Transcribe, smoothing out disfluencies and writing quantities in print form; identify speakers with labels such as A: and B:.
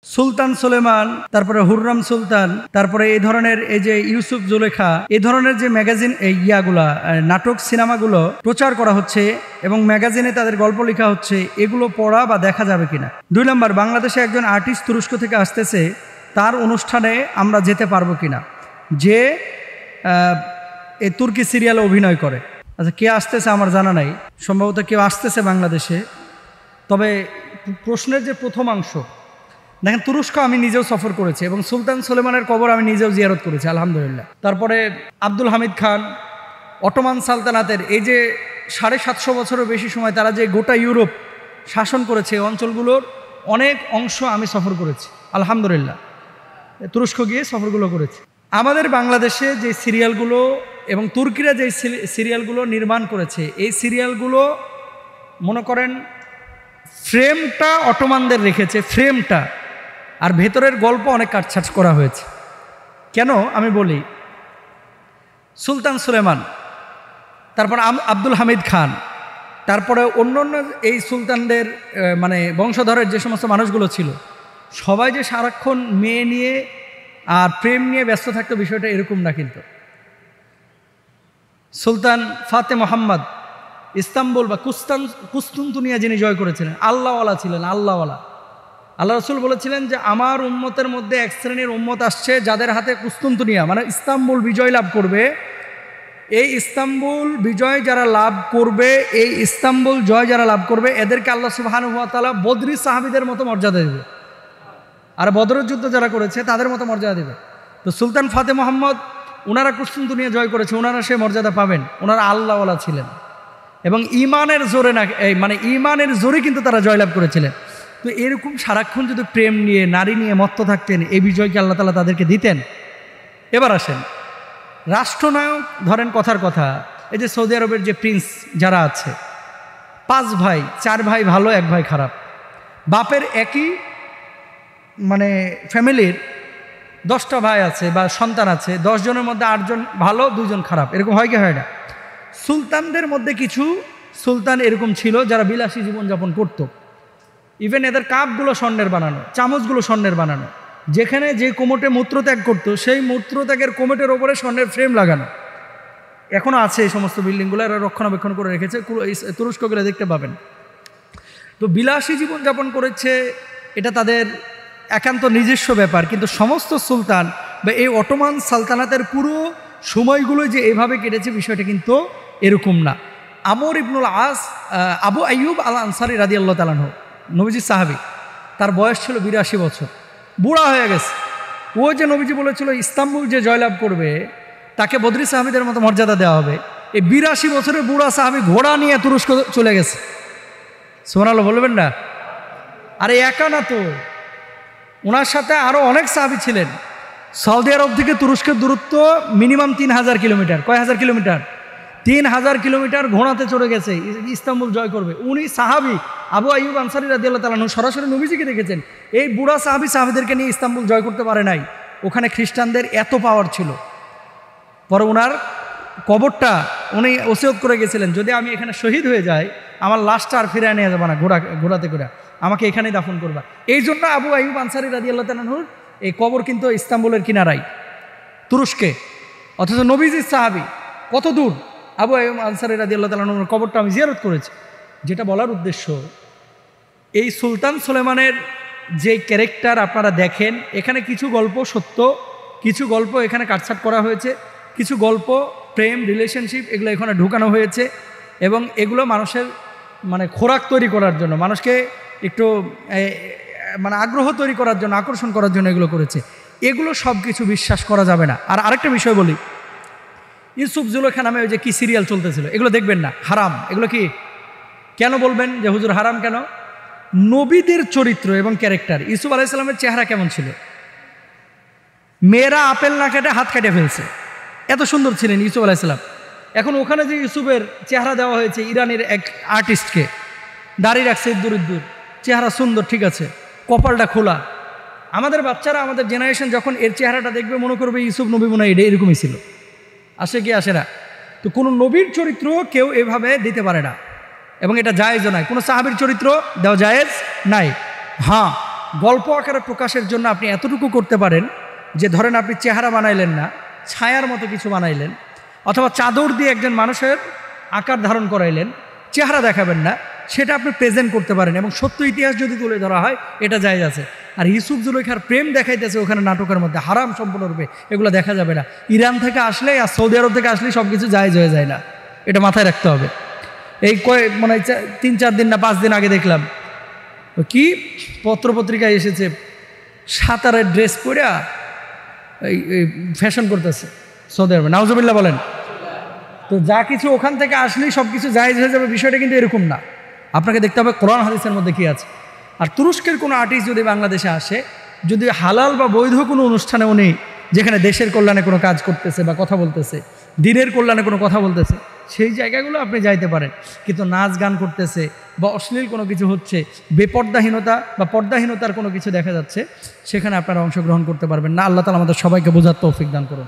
A: সুলতান সুলেমান, তারপরে হুররাম সুলতান, তারপরে এই ধরনের এই যে ইউসুফ জুলেখা, এই ধরনের যে ম্যাগাজিন ইয়াগুলা নাটক সিনেমাগুলো প্রচার করা হচ্ছে এবং ম্যাগাজিনে তাদের গল্প লেখা হচ্ছে, এগুলো পড়া বা দেখা যাবে কিনা। 2 নম্বর, বাংলাদেশে একজন আর্টিস্ট তুরস্ক থেকে আসতেছে, তার অনুষ্ঠানে আমরা যেতে পারবো কিনা, যে এই তুর্কি সিরিয়ালে অভিনয় করে। আচ্ছা, কে আসতেছে আমার জানা নাই, সম্ভবত কেউ আসতেছে বাংলাদেশে। তবে প্রশ্নের যে প্রথমাংশ, দেখেন তুরস্ক আমি নিজেও সফর করেছি এবং সুলতান সুলেমানের কবর আমি নিজেও জিয়ারত করেছি আলহামদুলিল্লাহ। তারপরে আব্দুল হামিদ খান, অটোমান সালতানাতের এই যে 750 বছরের বেশি সময় তারা যে গোটা ইউরোপ শাসন করেছে, অঞ্চলগুলোর অনেক অংশ আমি সফর করেছি আলহামদুলিল্লাহ, তুরস্ক গিয়ে সফরগুলো করেছি। আমাদের বাংলাদেশে যে সিরিয়ালগুলো এবং তুর্কিরা যে সিরিয়ালগুলো নির্মাণ করেছে, এই সিরিয়ালগুলো মনে করেন ফ্রেমটা অটোমানদের রেখেছে, ফ্রেমটা, আর ভেতরের গল্প অনেক কাটছাট করা হয়েছে। কেন আমি বলি, সুলতান সুলেমান, তারপর আব্দুল হামিদ খান, তারপরে অন্য এই সুলতানদের মানে বংশধরের যে সমস্ত মানুষগুলো ছিল, সবাই যে সারাক্ষণ মেয়ে নিয়ে আর প্রেম নিয়ে ব্যস্ত থাকতো, বিষয়টা এরকম না। কিন্তু সুলতান ফাতে মোহাম্মদ ইস্তাম্বুল বা কুস্তুনতুনিয়া যিনি জয় করেছিলেন, আল্লাহওয়ালা ছিলেন, আল্লাহওয়ালা। আল্লাহ রসুল বলেছিলেন যে আমার উম্মতের মধ্যে এক শ্রেণীর উম্মত আসছে যাদের হাতে কুস্তুনতুনিয়া মানে ইস্তাম্বুল বিজয় লাভ করবে। এই ইস্তাম্বুল বিজয় যারা লাভ করবে, এই ইস্তাম্বুল জয় যারা লাভ করবে, এদেরকে আল্লাহ সুবহানাহু ওয়া তাআলা বদরি সাহাবীদের মতো মর্যাদা দেবে, আর বদরের যুদ্ধ যারা করেছে তাদের মতো মর্যাদা দেবে। তো সুলতান ফাতে মোহাম্মদ, ওনারা কুস্তুনতুনিয়া জয় করেছে, ওনারা সে মর্যাদা পাবেন। ওনারা আল্লাহওয়ালা ছিলেন এবং ইমানের জোরে না, মানে ইমানের জোরে কিন্তু তারা জয়লাভ করেছিলেন। তো এরকম সারাক্ষণ যদি প্রেম নিয়ে, নারী নিয়ে মত্ত থাকতেন, এই বিজয়কে আল্লাহ তাআলা তাদেরকে দিতেন। এবার আসেন রাষ্ট্রনায়ক, ধরেন কথার কথা, এই যে সৌদি আরবের যে প্রিন্স যারা আছে, 5 ভাই, 4 ভাই ভালো, 1 ভাই খারাপ। বাপের একই মানে ফ্যামিলির 10টা ভাই আছে বা সন্তান আছে, 10 জনের মধ্যে 8 জন ভালো, 2 জন খারাপ, এরকম হয় কি হয় না? সুলতানদের মধ্যে কিছু সুলতান এরকম ছিল যারা বিলাসী জীবনযাপন করত। ইভেন এদের কাপগুলো স্বর্ণের বানানো, চামচগুলো স্বর্ণের বানানো, যেখানে যে কোমটে মূত্রত্যাগ করতো সেই মূত্রত্যাগের কোমটের ওপরে স্বর্ণের ফ্রেম লাগানো। এখনও আছে এই সমস্ত বিল্ডিংগুলো, এরা রক্ষণাবেক্ষণ করে রেখেছে, তুরস্ক গেলে দেখতে পাবেন। তো বিলাসী জীবনযাপন করেছে, এটা তাদের একান্ত নিজস্ব ব্যাপার। কিন্তু সমস্ত সুলতান বা এই অটোমান সালতানাতের পুরো সময়গুলো যে এভাবে কেটেছে, বিষয়টা কিন্তু এরকম না। আমর ইবনুল আস, আবু আইয়ুব আল আনসারী রাদিয়াল্লাহু তাআলা আনহু, নবীজি সাহাবী, তার বয়স ছিল 82 বছর, বুড়া হয়ে গেছে। ও যে নবীজি বলেছিল ইস্তাম্বুল যে জয়লাভ করবে তাকে বদরি সাহাবীদের মতো মর্যাদা দেওয়া হবে, এই 82 বছরের বুড়া সাহাবী ঘোড়া নিয়ে তুরস্ক চলে গেছে। সুবহানাল্লাহ বলবেন না? আরে একা না তো, ওনার সাথে আরও অনেক সাহাবী ছিলেন। সৌদি আরব থেকে তুরস্কের দূরত্ব মিনিমাম 3000 কিলোমিটার। কয় হাজার কিলোমিটার? 3000 কিলোমিটার ঘোড়াতে চড়ে গেছে ইস্তাম্বুল জয় করবে। উনি সাহাবী আবু আইয়ুব আনসারী রাদিয়াল্লাহু তাআলা আনহু সরাসরি নবীজিকে দেখেছেন। এই বুড়া সাহাবীদেরকে নিয়ে ইস্তাম্বুল জয় করতে পারে নাই, ওখানে খ্রিস্টানদের এত পাওয়ার ছিল। পরে ওনার কবরটা উনি ওসিয়ত করে গেছিলেন, যদি আমি এখানে শহীদ হয়ে যাই, আমার লাশটা আর ফিরে নিয়ে যাবে না ঘোড়াতে করে, আমাকে এখানেই দাফন করবা। এই জন্য আবু আইয়ুব আনসারী রাদিয়াল্লাহু তাআলা আনহুর এই কবর কিন্তু ইস্তাম্বুলের কিনারাই, তুরস্কে। অথচ নবীজির সাহাবী কত দূর, আবু আইয়ুব আনসারী রাদিয়াল্লাহু তাআলা আনহুর কবরটা আমি জিয়ারত করেছি। যেটা বলার উদ্দেশ্য, এই সুলতান সুলেমানের যে ক্যারেক্টার আপনারা দেখেন, এখানে কিছু গল্প সত্য, কিছু গল্প এখানে কাটছাট করা হয়েছে, কিছু গল্প প্রেম, রিলেশনশিপ, এগুলো এখানে ঢুকানো হয়েছে এবং এগুলো মানুষের মানে খোরাক তৈরি করার জন্য, মানুষকে একটু মানে আগ্রহ তৈরি করার জন্য, আকর্ষণ করার জন্য এগুলো করেছে। এগুলো সব কিছু বিশ্বাস করা যাবে না। আর আরেকটা বিষয় বলি, ইউসুফ জুলেখা নামে ওই যে কি সিরিয়াল চলতেছিল, এগুলো দেখবেন না, হারাম। এগুলো কি, কেন বলবেন যে হুজুর হারাম কেন? নবীদের চরিত্র এবং ক্যারেক্টার, ইউসুফ আলাইহিস সালামের চেহারা কেমন ছিল? মেয়েরা আপেল না কেটে হাত কেটে ফেলছে, এত সুন্দর ছিলেন ইউসুফ আলাইহিস সালাম। এখন ওখানে যে ইউসুফের চেহারা দেওয়া হয়েছে ইরানের এক আর্টিস্টকে, দাড়ি রাখছে ইদ্দুর, চেহারা সুন্দর, ঠিক আছে, কপালটা খোলা। আমাদের বাচ্চারা, আমাদের জেনারেশন যখন এর চেহারাটা দেখবে মনে করবে ইউসুফ নবী মনে হয় এটা এরকমই ছিল। আসে কি আসে না? তো কোনো নবীর চরিত্র কেউ এভাবে দিতে পারে না এবং এটা জায়েজও নাই। কোনো সাহাবীর চরিত্র দেওয়া জায়েজ নাই। হ্যাঁ, গল্প আকারে প্রকাশের জন্য আপনি এতটুকু করতে পারেন যে ধরেন আপনি চেহারা বানাইলেন না, ছায়ার মতো কিছু বানাইলেন, অথবা চাদর দিয়ে একজন মানুষের আকার ধারণ করাইলেন, চেহারা দেখাবেন না, সেটা আপনি প্রেজেন্ট করতে পারেন এবং সত্য ইতিহাস যদি তুলে ধরা হয় এটা জায়েজ আছে। আর ইউসুফ জুলেখার প্রেম দেখাইতেছে ওখানে নাটকের মধ্যে, হারাম সম্পূর্ণরূপে, এগুলো দেখা যাবে না। ইরান থেকে আসলে আর সৌদি আরব থেকে আসলেই সব কিছু জায়েজ হয়ে যায় না, এটা মাথায় রাখতে হবে। এই মানে 3-4 দিন না 5 দিন আগে দেখলাম কি পত্রপত্রিকায় এসেছে, সাঁতারের ড্রেস পরে এই ফ্যাশন করতেছে সৌদি আরবে, নাউজুবিল্লাহ বলেন। তো যা কিছু ওখান থেকে আসলেই সব কিছু জায়েজ হয়ে যাবে, বিষয়টা কিন্তু এরকম না। আপনাকে দেখতে হবে কোরআন হাদিসের মধ্যে কী আছে। আর তুরস্কের কোনো আর্টিস্ট যদি বাংলাদেশে আসে, যদি হালাল বা বৈধ কোনো অনুষ্ঠানে উনি যেখানে দেশের কল্যাণে কোনো কাজ করতেছে বা কথা বলতেছে, দিনের কল্যাণে কোনো কথা বলতেছে, সেই জায়গাগুলো আপনি যাইতে পারেন। কিন্তু নাচ গান করতেছে বা অশ্লীল কোনো কিছু হচ্ছে, বেপর্দাহীনতা বা পর্দাহীনতার কোনো কিছু দেখা যাচ্ছে, সেখানে আপনারা অংশগ্রহণ করতে পারবেন না। আল্লাহ তাআলা আমাদের সবাইকে বোঝার তৌফিক দান করুন।